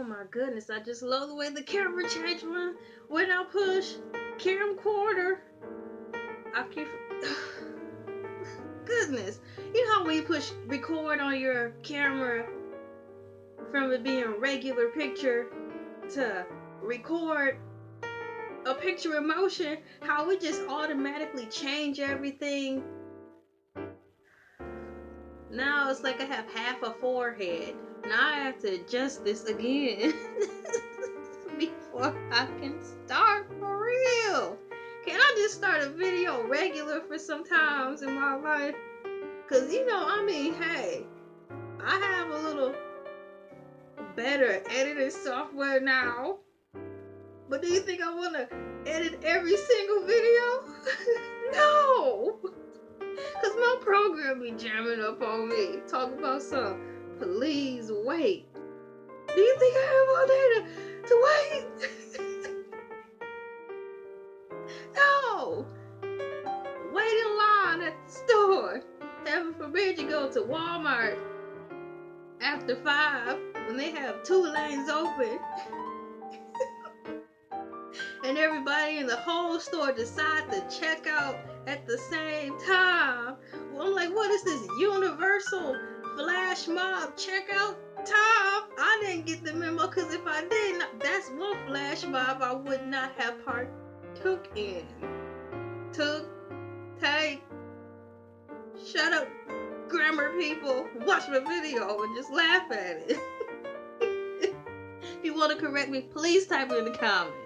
Oh my goodness, I just love the way the camera changed when I push camcorder. I keep goodness. You know how when you push record on your camera from it being a regular picture to record a picture in motion, how we just automatically change everything. Now it's like I have half a forehead. Now I have to adjust this again before I can start for real. Can I just start a video regular for some times in my life? Cause hey, I have a little better editing software now. But do you think I want to edit every single video? No! Cause my program be jamming up on me. Talk about some, please wait. Do you think I have all day to wait? No! Wait in line at the store. Heaven forbid you go to Walmart after 5 when they have 2 lanes open. And everybody in the whole store decide to check out at the same time. Well, I'm like, what is this universal flash mob checkout time? I didn't get the memo, because if I did, that's one flash mob I would not have partook in. Take. Shut up, grammar people. Watch my video and just laugh at it. If you want to correct me, please type it in the comments.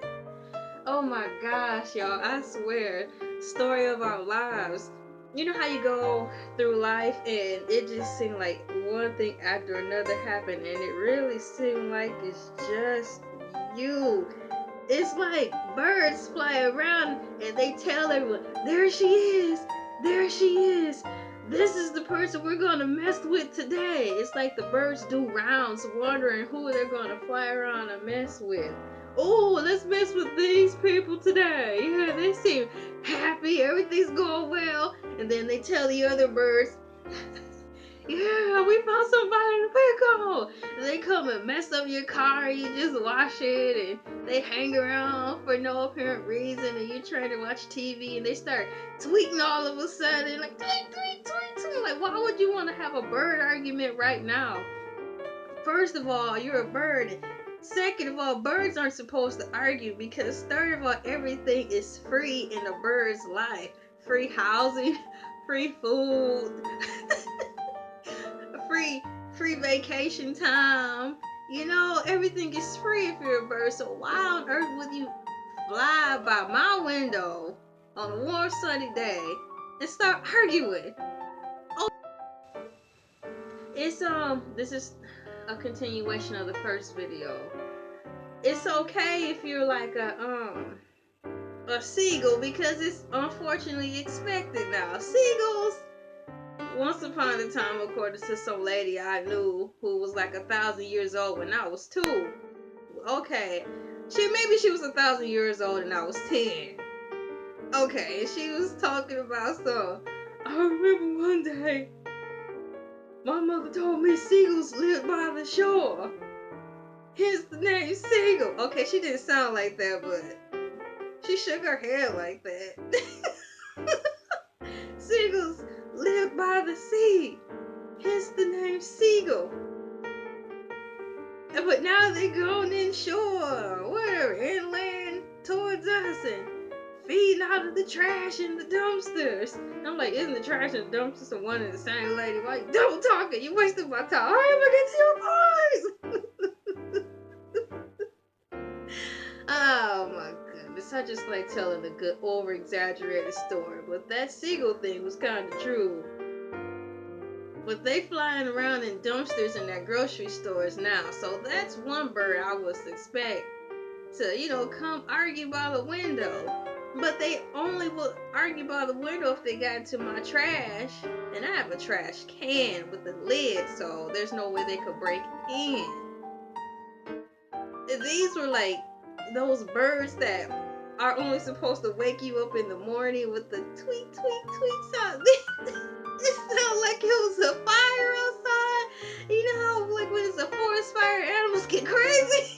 Oh my gosh, y'all, I swear, story of our lives. You know how you go through life and it just seemed like one thing after another happened, and it really seemed like it's just you. It's like birds fly around and they tell everyone, there she is, there she is. This is the person we're gonna mess with today. It's like the birds do rounds wondering who they're gonna fly around and mess with. Oh, let's mess with these people today. Yeah, they seem happy. Everything's going well. And then they tell the other birds, yeah, we found somebody to pick on. And they come and mess up your car. And you just wash it. And they hang around for no apparent reason. And you're trying to watch TV. And they start tweeting all of a sudden. Like, tweet, tweet, tweet, tweet. Like, why would you want to have a bird argument right now? First of all, you're a bird. Second of all, birds aren't supposed to argue, because third of all, everything is free in a bird's life. Free housing, free food, free vacation time. You know, everything is free if you're a bird. So why on earth would you fly by my window on a warm sunny day and start arguing? Oh, it's this is a continuation of the first video. It's okay if you're like a seagull, because it's unfortunately expected now. Seagulls, once upon a time, according to some lady I knew who was like 1,000 years old when I was 2. Okay, maybe she was 1,000 years old and I was 10. Okay, she was talking about some. I remember one day my mother told me seagulls lived by the shore. Hence the name Seagull. Okay, she didn't sound like that, but she shook her head like that. Seagulls live by the sea. Hence the name Seagull. But now they're going inshore, whatever, inland towards us, and feeding out of the trash in the dumpsters. I'm like, isn't the trash and the dumpsters the one and the same lady? Why you double talking? You wasting my time. Hurry up and get to your point. Oh my goodness, I just like telling a good over-exaggerated story, but that seagull thing was kind of true. But they flying around in dumpsters in their grocery stores now, so that's one bird I would expect to, come argue by the window. But they only will argue by the window if they got into my trash, and I have a trash can with a lid, so there's no way they could break in. These were like those birds that are only supposed to wake you up in the morning with the tweet, tweet, tweet sound. It sounded like it was a fire outside. You know how, like, when it's a forest fire, animals get crazy?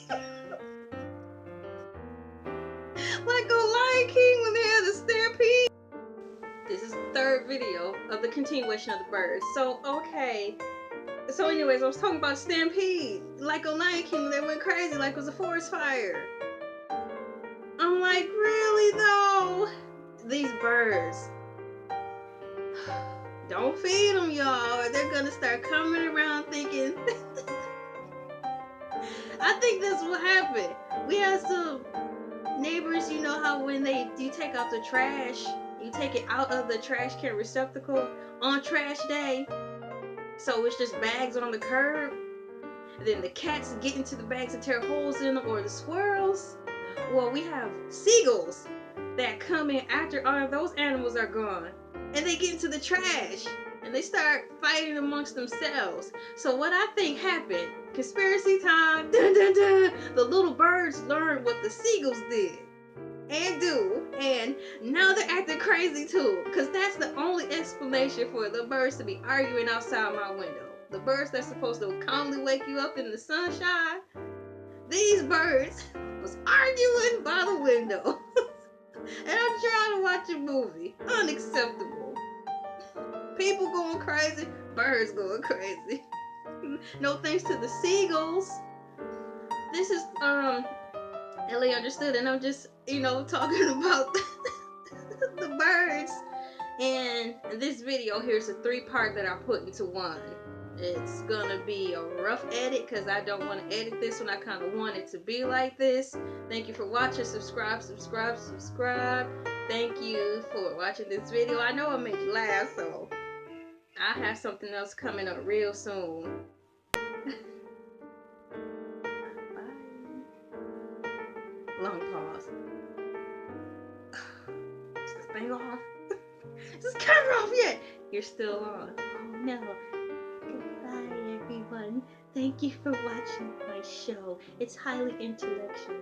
continuation of the birds. So, okay. So anyways, I was talking about stampede. Like on Lion King, they went crazy like it was a forest fire. I'm like, really though? These birds. Don't feed them, y'all, or they're gonna start coming around thinking. I think that's what happened. We had some neighbors, you know how when you take out the trash, you take it out of the trash can receptacle on trash day, so it's just bags on the curb. And then the cats get into the bags and tear holes in them, or the squirrels. Well, we have seagulls that come in after all of those animals are gone, and they get into the trash and they start fighting amongst themselves. So what I think happened, conspiracy time, dun, dun, dun, the little birds learned what the seagulls did and do, and now they're acting crazy too, because that's the only explanation for the birds to be arguing outside my window. The birds that's supposed to calmly wake you up in the sunshine, these birds was arguing by the window. And I'm trying to watch a movie. Unacceptable. People going crazy, birds going crazy. No thanks to the seagulls. This is Elay understood, and I'm just, talking about the birds. And this video here's a 3-part that I put into one. It's gonna be a rough edit because I don't want to edit this one. I kind of want it to be like this. Thank you for watching. Subscribe. Thank you for watching this video. I know I made you laugh, so I have something else coming up real soon. Bye. Long pause. Is this thing on? Is this camera off yet? You're still on. Oh no. Goodbye, everyone. Thank you for watching my show. It's highly intellectual.